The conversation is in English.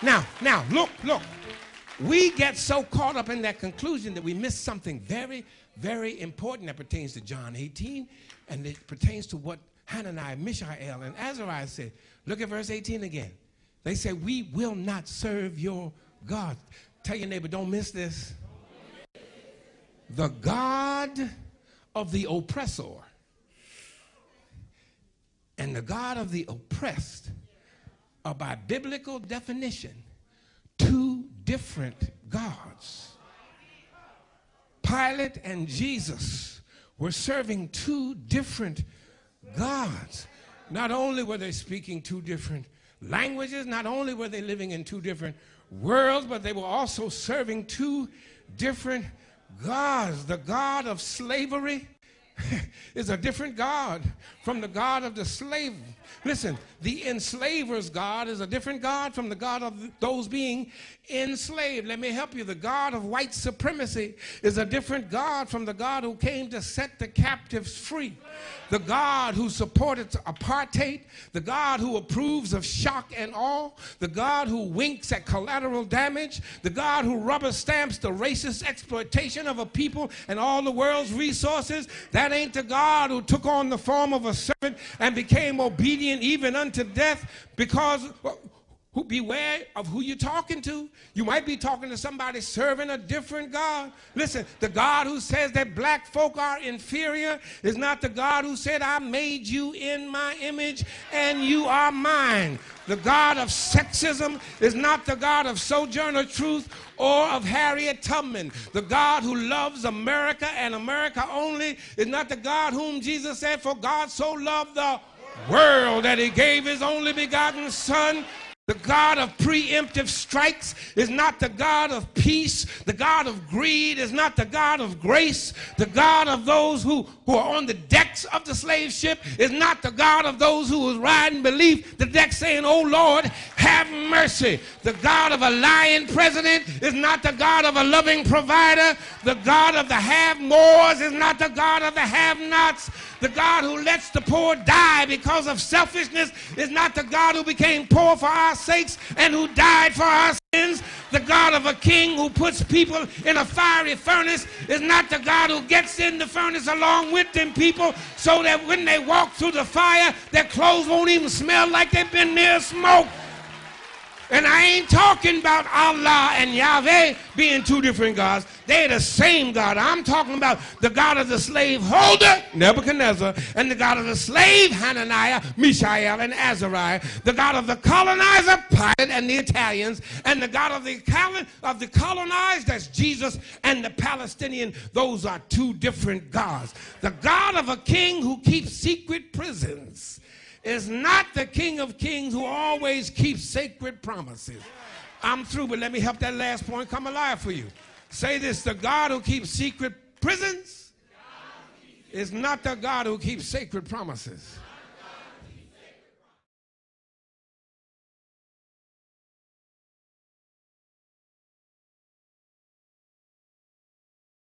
Now, look. We get so caught up in that conclusion that we miss something very, very important that pertains to John 18, and it pertains to what Hananiah, Mishael, and Azariah said. Look at verse 18 again. They say, we will not serve your God. Tell your neighbor, don't miss this. The God of the oppressor and the God of the oppressed are, by biblical definition, two different gods. Pilate and Jesus were serving two different gods. Not only were they speaking two different languages, not only were they living in two different worlds, but they were also serving two different gods. The God of slavery is a different God from the God of the slave. Listen, the enslaver's God is a different God from the God of those being enslaved. Let me help you. The God of white supremacy is a different God from the God who came to set the captives free. The God who supported apartheid, the God who approves of shock and awe, the God who winks at collateral damage, the God who rubber stamps the racist exploitation of a people and all the world's resources. That ain't the God who took on the form of a servant and became obedient even unto death. Because beware of who you're talking to. You might be talking to somebody serving a different God. Listen, the God who says that black folk are inferior is not the God who said, I made you in my image and you are mine. The God of sexism is not the God of Sojourner Truth or of Harriet Tubman. The God who loves America and America only is not the God whom Jesus said, for God so loved the world that he gave his only begotten Son. The God of preemptive strikes is not the God of peace. The God of greed is not the God of grace. The God of those who are on the decks of the slave ship is not the God of those who was riding beneath the deck saying, oh Lord, have mercy. The God of a lying president is not the God of a loving provider. The God of the have-mores is not the God of the have-nots. The God who lets the poor die because of selfishness is not the God who became poor for our sakes and who died for our sins. The God of a king who puts people in a fiery furnace is not the God who gets in the furnace along with them people so that when they walk through the fire, their clothes won't even smell like they've been near smoke. And I ain't talking about Allah and Yahweh being two different gods. They're the same God. I'm talking about the God of the slaveholder, Nebuchadnezzar, and the God of the slave, Hananiah, Mishael, and Azariah. The God of the colonizer, Pilate and the Italians, and the God of the colonized, that's Jesus, and the Palestinian. Those are two different gods. The God of a king who keeps secret prisons is not the King of Kings who always keeps sacred promises. I'm through, but let me help that last point come alive for you. Say this, the God who keeps secret prisons is not the God who keeps sacred promises.